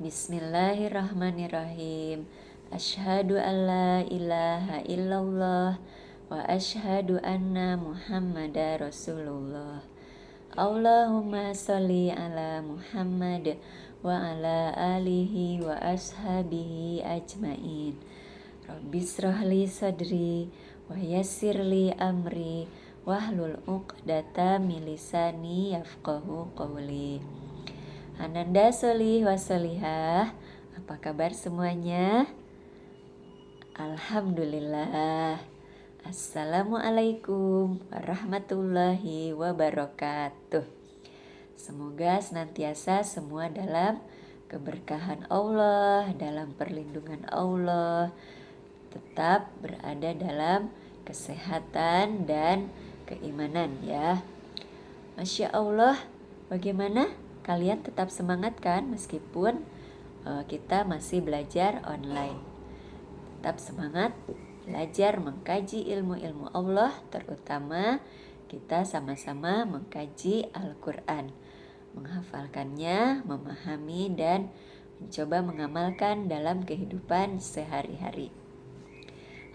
Bismillahirrahmanirrahim. Asyhadu an la ilaha illallah wa asyhadu anna Muhammadar Rasulullah. Allahumma sholli ala Muhammad wa ala alihi wa ashabihi ajmain. Rabbishrahli sadri wa yassirli amri wahlul 'uqdatam min lisani yafqahu qawli. Ananda solih wasolihah, apa kabar semuanya? Alhamdulillah. Assalamualaikum warahmatullahi wabarakatuh. Semoga senantiasa semua dalam keberkahan Allah, dalam perlindungan Allah, tetap berada dalam kesehatan dan keimanan ya. Masya Allah, bagaimana? Kalian tetap semangat kan meskipun kita masih belajar online. Tetap semangat belajar mengkaji ilmu-ilmu Allah, terutama kita sama-sama mengkaji Al-Quran, menghafalkannya, memahami dan mencoba mengamalkan dalam kehidupan sehari-hari.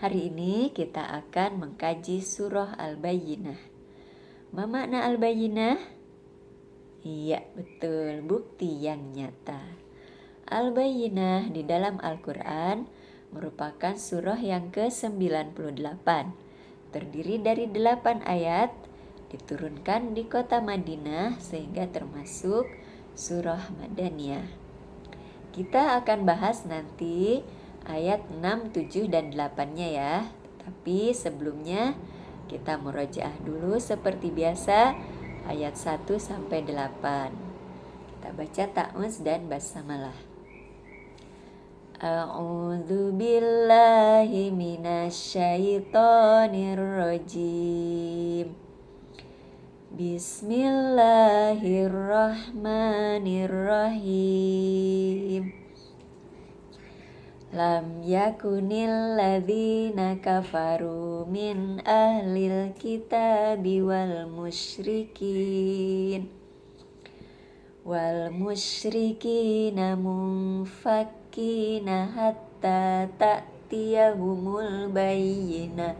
Hari ini kita akan mengkaji surah Al-Bayyinah. Apa makna Al-Bayyinah? Iya, betul, bukti yang nyata. Al-Bayyinah di dalam Al-Quran merupakan surah yang ke-98. Terdiri dari 8 ayat, diturunkan di kota Madinah sehingga termasuk surah Madaniyah. Kita akan bahas nanti ayat 6, 7, dan 8-nya ya. Tapi sebelumnya kita murojaah dulu seperti biasa ayat 1 sampai 8. Kita baca ta'awuz dan basmalah. A'udzu billahi minasyaitonir rajim. Bismillahirrahmanirrahim. Lam yakunil ladzina kafaru min ahlil kitabi wal musyrikina munfakkina hatta ta'tiyahumul bayyinah.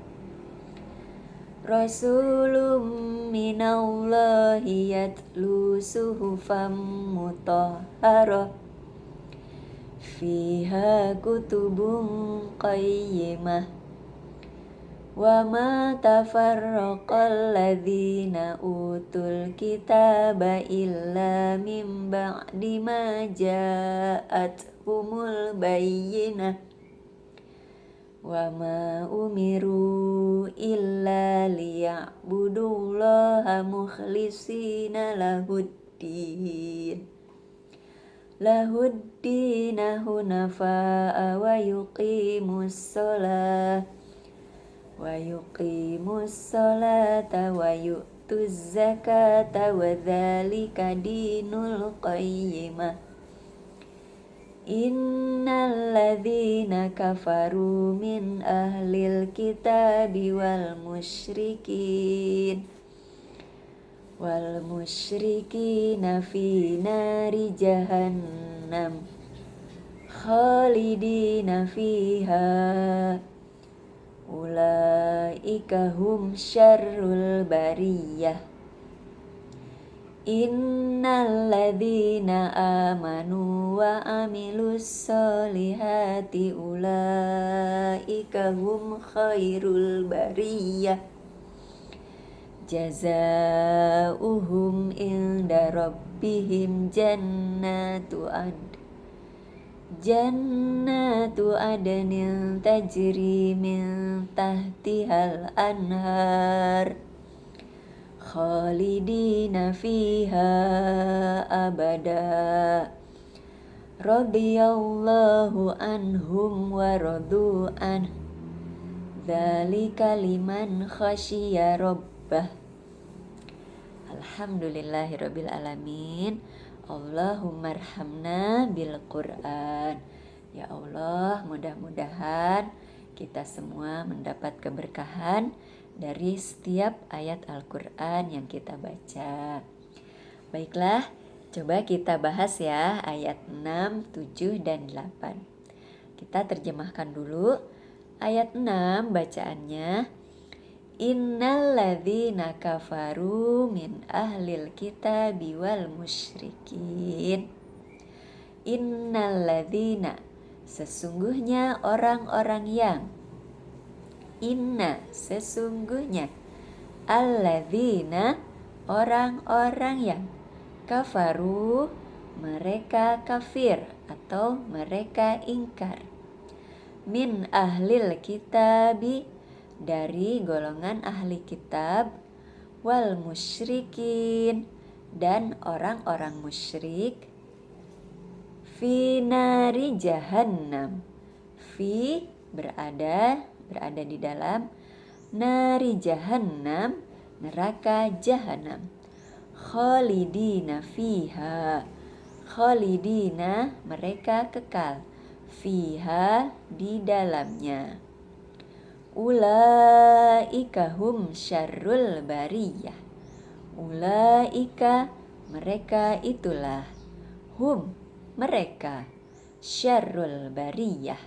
Rasulun minallahi yatlu suhufam mutahharah fiha kutubun qayyimah wa ma tafarraqal ladzina utul kitaba illa min ba'di ma ja'athumul bayyinah wa ma umiru illa liya'budullaha mukhlisina lahuddina hunafa'a wa yuqimus sholata wa yu'tuz zakata wa dzalika dinul qayyimah. Innal ladzina kafaru min ahlil kitabi wal musyrikina fi nari jahannam khalidina fiha ulaika hum syarrul bariyah. Innal ladzina amanu wa amilus solihati ulaika hum khairul bariyah. Jazaohum inda rabbihim jannatu adnin tajri min tahtihal anhar khalidina fiha abada. Radiyallahu anhum wa radu an. Dzalika liman khasyiya rabbah. Alhamdulillahirabbil alamin. Allahumma arhamna bil Qur'an. Ya Allah, mudah-mudahan kita semua mendapat keberkahan dari setiap ayat Al-Quran yang kita baca. Baiklah, Coba kita bahas ya ayat 6, 7, dan 8. Kita terjemahkan dulu. Ayat 6 bacaannya, Innalladzina kafaru min ahlil kitabi wal musyrikin. Innalladzina, sesungguhnya orang-orang yang, inna, sesungguhnya, alladzina, orang-orang yang, kafaru, mereka kafir atau mereka ingkar, min ahlil kitabi, dari golongan ahli kitab, wal musyrikin, dan orang-orang musyrik, fi nari jahannam, fi berada di dalam, nari jahannam, neraka jahanam, khalidina fiha, khalidina, mereka kekal, fiha, di dalamnya. Ulaika hum syarrul bariyah, ulaika, mereka itulah, hum, mereka, syarrul bariyah,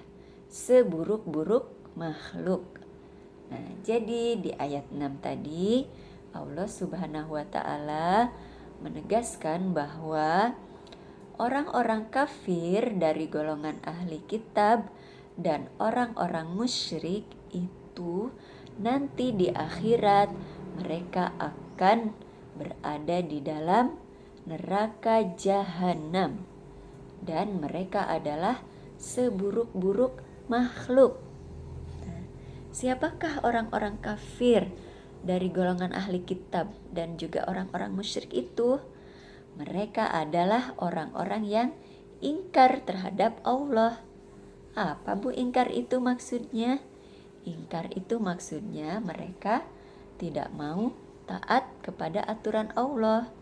seburuk-buruk makhluk. Nah, jadi di ayat 6 tadi Allah Subhanahu wa ta'ala menegaskan bahwa orang-orang kafir dari golongan ahli kitab dan orang-orang musyrik itu nanti di akhirat mereka akan berada di dalam neraka jahanam, dan mereka adalah seburuk-buruk makhluk. Nah, siapakah orang-orang kafir dari golongan ahli kitab dan juga orang-orang musyrik itu? Mereka adalah orang-orang yang ingkar terhadap Allah. Apa Bu ingkar itu maksudnya? Ingkar itu maksudnya mereka tidak mau taat kepada aturan Allah,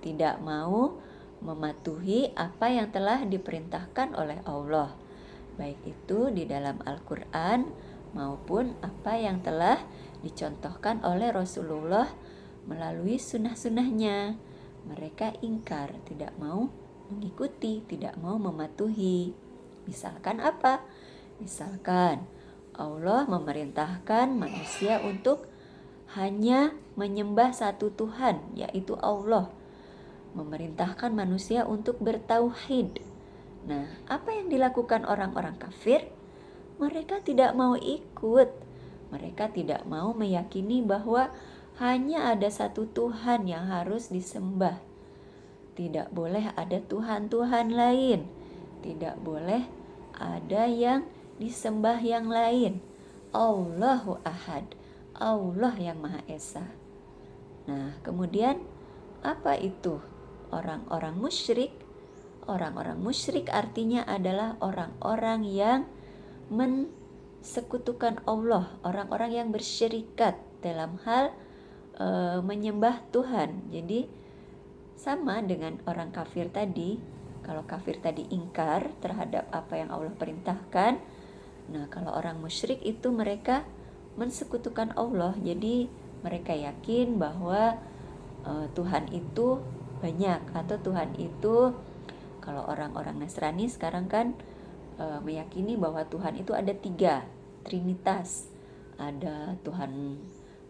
tidak mau mematuhi apa yang telah diperintahkan oleh Allah, baik itu di dalam Al-Quran maupun apa yang telah dicontohkan oleh Rasulullah melalui sunnah-sunnahnya. Mereka ingkar, tidak mau mengikuti, tidak mau mematuhi. Misalkan apa? Misalkan Allah memerintahkan manusia untuk hanya menyembah satu Tuhan, yaitu Allah. Memerintahkan manusia untuk bertauhid. Nah, apa yang dilakukan orang-orang kafir? Mereka tidak mau ikut. Mereka tidak mau meyakini bahwa hanya ada satu Tuhan yang harus disembah. Tidak boleh ada Tuhan-Tuhan lain. Tidak boleh ada yang disembah yang lain. Allahu Ahad, Allah yang Maha Esa. Nah, kemudian apa itu orang-orang musyrik? Orang-orang musyrik artinya adalah orang-orang yang mensekutukan Allah, orang-orang yang bersyirikat dalam hal menyembah Tuhan. Jadi sama dengan orang kafir tadi. Kalau kafir tadi ingkar terhadap apa yang Allah perintahkan, nah kalau orang musyrik itu mereka mensekutukan Allah. Jadi mereka yakin bahwa Tuhan itu banyak, atau Tuhan itu, kalau orang-orang Nasrani sekarang kan meyakini bahwa Tuhan itu ada 3, Trinitas. Ada Tuhan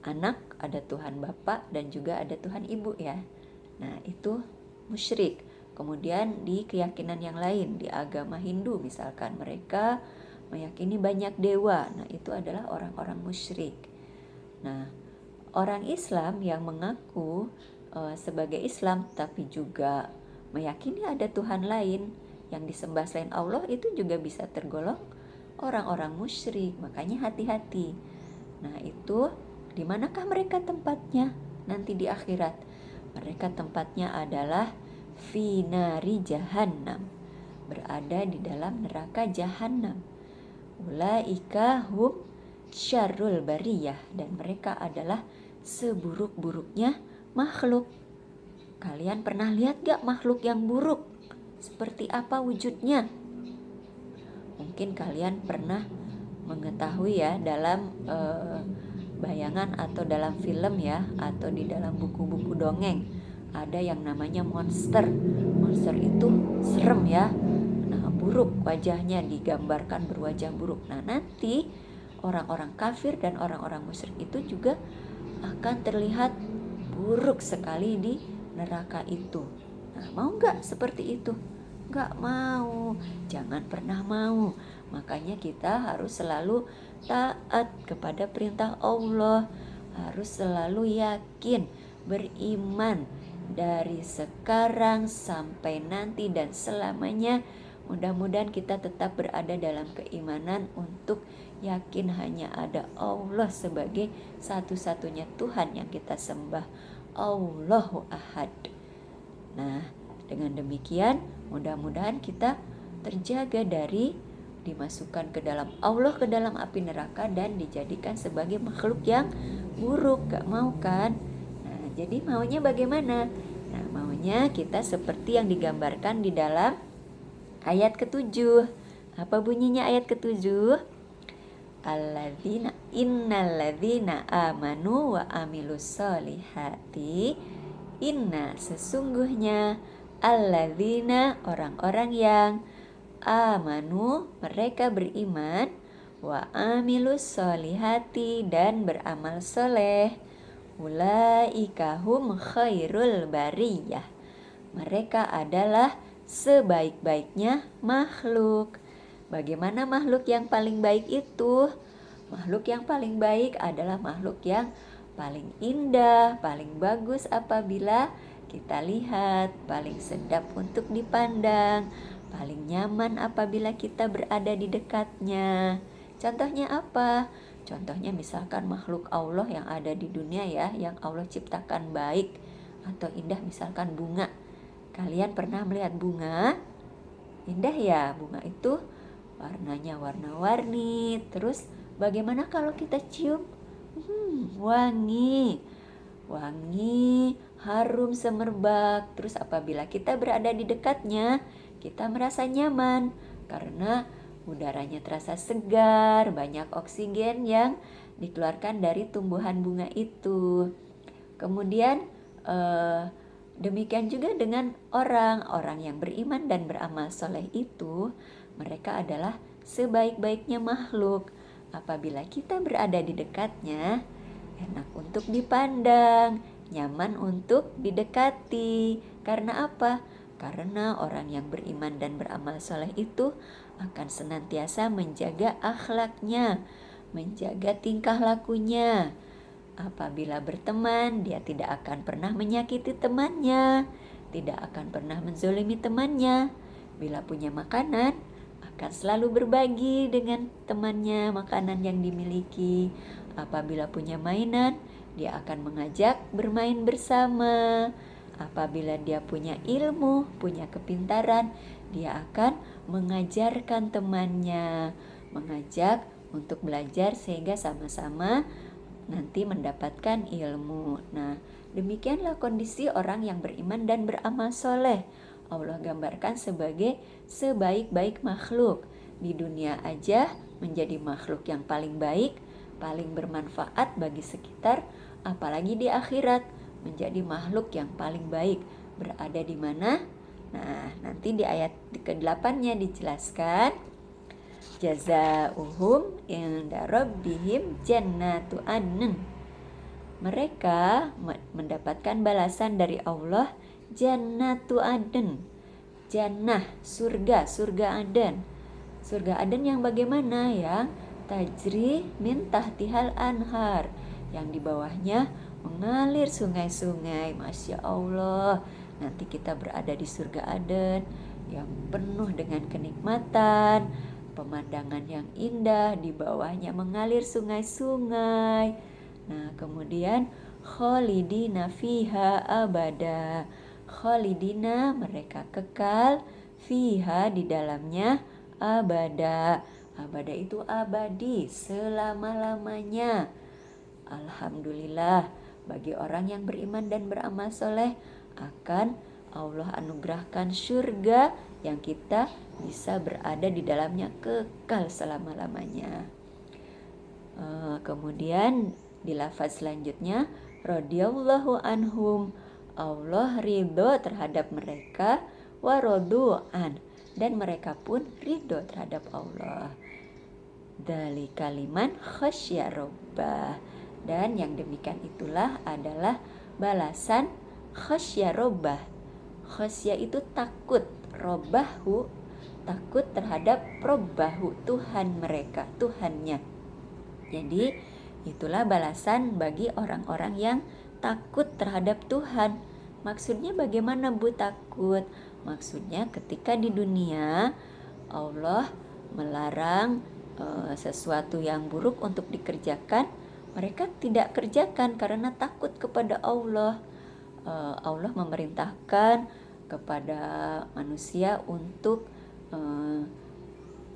Anak, ada Tuhan Bapa, dan juga ada Tuhan Ibu ya. Nah itu musyrik. Kemudian di keyakinan yang lain, di agama Hindu misalkan, mereka meyakini banyak dewa. Nah itu adalah orang-orang musyrik. Nah orang Islam yang mengaku sebagai Islam tapi juga meyakini ada Tuhan lain yang disembah selain Allah, itu juga bisa tergolong orang-orang musyrik. Makanya hati-hati. Nah itu di manakah mereka tempatnya nanti di akhirat? Mereka tempatnya adalah fi nari jahannam, berada di dalam neraka jahanam. Ulaika hum syarrul bariyah, dan mereka adalah seburuk-buruknya makhluk. Kalian pernah lihat gak makhluk yang buruk? Seperti apa wujudnya? Mungkin kalian pernah mengetahui ya dalam bayangan atau dalam film ya, atau di dalam buku-buku dongeng. ada yang namanya monster. Monster itu serem ya. Nah, buruk wajahnya, digambarkan berwajah buruk. Nah, nanti orang-orang kafir dan orang-orang musyrik itu juga akan terlihat buruk sekali di neraka itu. Nah, mau nggak seperti itu? Nggak mau, jangan pernah mau. Makanya kita harus selalu taat kepada perintah Allah, harus selalu yakin, beriman dari sekarang sampai nanti dan selamanya. Mudah-mudahan kita tetap berada dalam keimanan untuk yakin hanya ada Allah sebagai satu-satunya Tuhan yang kita sembah, Allahu Ahad. Nah, dengan demikian mudah-mudahan kita terjaga dari dimasukkan ke dalam Allah, ke dalam api neraka, dan dijadikan sebagai makhluk yang buruk. Gak mau kan? Nah, jadi maunya bagaimana? Nah, maunya kita seperti yang digambarkan di dalam ayat ke-7. Apa bunyinya ayat ke-7? Alladzina innalladzina amanu wa amilus solihati, inna sesungguhnya alladzina orang-orang yang amanu mereka beriman, wa amilus solihati dan beramal soleh, ulaika hum khairul bariyah mereka adalah sebaik-baiknya makhluk. Bagaimana makhluk yang paling baik itu? Makhluk yang paling baik adalah makhluk yang paling indah, paling bagus apabila kita lihat, paling sedap untuk dipandang, paling nyaman apabila kita berada di dekatnya. Contohnya apa? Contohnya misalkan makhluk Allah yang ada di dunia ya, yang Allah ciptakan baik atau indah, misalkan bunga. Kalian pernah melihat bunga? Indah ya, bunga itu warnanya warna-warni. Terus bagaimana kalau kita cium? Wangi, harum semerbak. Terus apabila kita berada di dekatnya, kita merasa nyaman karena udaranya terasa segar, banyak oksigen yang dikeluarkan dari tumbuhan bunga itu. Kemudian demikian juga dengan orang yang beriman dan beramal soleh itu, mereka adalah sebaik-baiknya makhluk. Apabila kita berada di dekatnya, enak untuk dipandang, nyaman untuk didekati. Karena apa? Karena orang yang beriman dan beramal soleh itu akan senantiasa menjaga akhlaknya, menjaga tingkah lakunya. Apabila berteman, dia tidak akan pernah menyakiti temannya, tidak akan pernah menzolimi temannya. Bila punya makanan, akan selalu berbagi dengan temannya makanan yang dimiliki. Apabila punya mainan, dia akan mengajak bermain bersama. Apabila dia punya ilmu, punya kepintaran, dia akan mengajarkan temannya, mengajak untuk belajar sehingga sama-sama nanti mendapatkan ilmu. Nah, demikianlah kondisi orang yang beriman dan beramal soleh. Allah gambarkan sebagai sebaik-baik makhluk. Di dunia aja menjadi makhluk yang paling baik, paling bermanfaat bagi sekitar, apalagi di akhirat menjadi makhluk yang paling baik. Berada di mana? Nah, nanti di ayat ke-8-nya dijelaskan. Jazaohum inda rabbihim jannatu adn. Mereka mendapatkan balasan dari Allah, jannatu adn. Jannah, surga Aden. Surga Aden yang bagaimana? Yang tajri min tahtihal anhar, yang di bawahnya mengalir sungai-sungai. Masya Allah, nanti kita berada di surga Aden yang penuh dengan kenikmatan, pemandangan yang indah, di bawahnya mengalir sungai-sungai. Nah, kemudian khalidina fiha abada. Khalidina mereka kekal, fiha di dalamnya, abada. Abada itu abadi, selama-lamanya. Alhamdulillah, bagi orang yang beriman dan beramal soleh akan Allah anugerahkan surga yang kita bisa berada di dalamnya kekal selama-lamanya. Kemudian di lafaz selanjutnya, radhiyallahu anhum Allah ridho terhadap mereka, waradu'an, dan mereka pun ridho terhadap Allah. Dzalika liman khasyya rabbah. Dan yang demikian itulah adalah balasan khasyya rabbah. Khasyya itu takut, robbahu takut terhadap robbahu, Tuhan mereka, Tuhannya. Jadi itulah balasan bagi orang-orang yang takut terhadap Tuhan. Maksudnya bagaimana Bu takut? Maksudnya ketika di dunia Allah melarang sesuatu yang buruk untuk dikerjakan, mereka tidak kerjakan karena takut kepada Allah. Allah memerintahkan kepada manusia untuk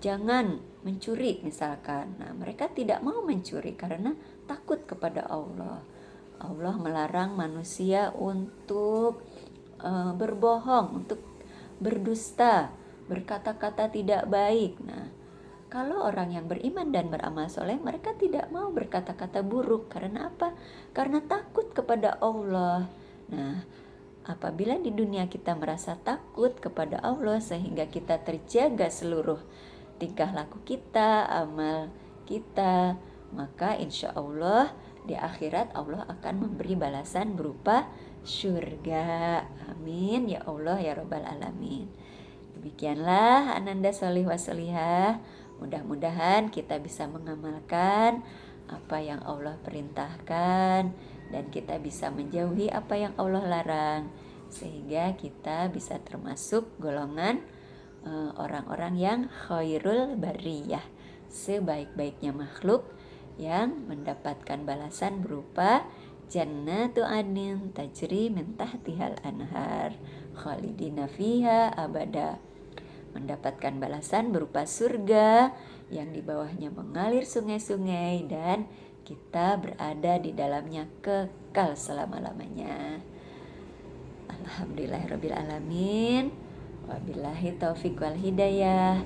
jangan mencuri misalkan. Nah, mereka tidak mau mencuri karena takut kepada Allah. Allah melarang manusia untuk berbohong, untuk berdusta, berkata-kata tidak baik. Nah, kalau orang yang beriman dan beramal soleh, mereka tidak mau berkata-kata buruk. Karena apa? Karena takut kepada Allah. Nah, apabila di dunia kita merasa takut kepada Allah sehingga kita terjaga seluruh tingkah laku kita, amal kita, maka insya Allah di akhirat Allah akan memberi balasan berupa surga. Amin ya Allah ya Rabbal Alamin. Demikianlah Ananda Sholih Wasolihah. Mudah-mudahan kita bisa mengamalkan apa yang Allah perintahkan dan kita bisa menjauhi apa yang Allah larang, sehingga kita bisa termasuk golongan orang-orang yang khairul bariyah, sebaik-baiknya makhluk yang mendapatkan balasan berupa jannatu adnin tajri min tahtihal anhar khalidina fiha abada, mendapatkan balasan berupa surga yang di bawahnya mengalir sungai-sungai dan kita berada di dalamnya kekal selama-lamanya. Alhamdulillahirabbil alamin. Wabillahi taufik wal hidayah.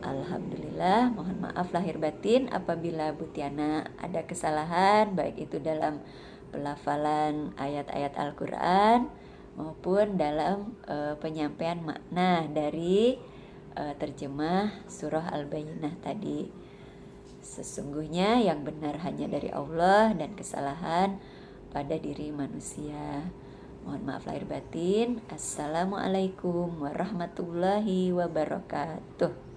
Alhamdulillah, mohon maaf lahir batin apabila Bu Tiana ada kesalahan, baik itu dalam pelafalan ayat-ayat Al-Quran maupun dalam penyampaian makna dari terjemah surah Al-Bayyinah tadi. Sesungguhnya yang benar hanya dari Allah dan kesalahan pada diri manusia. Mohon maaf lahir batin. Assalamualaikum warahmatullahi wabarakatuh.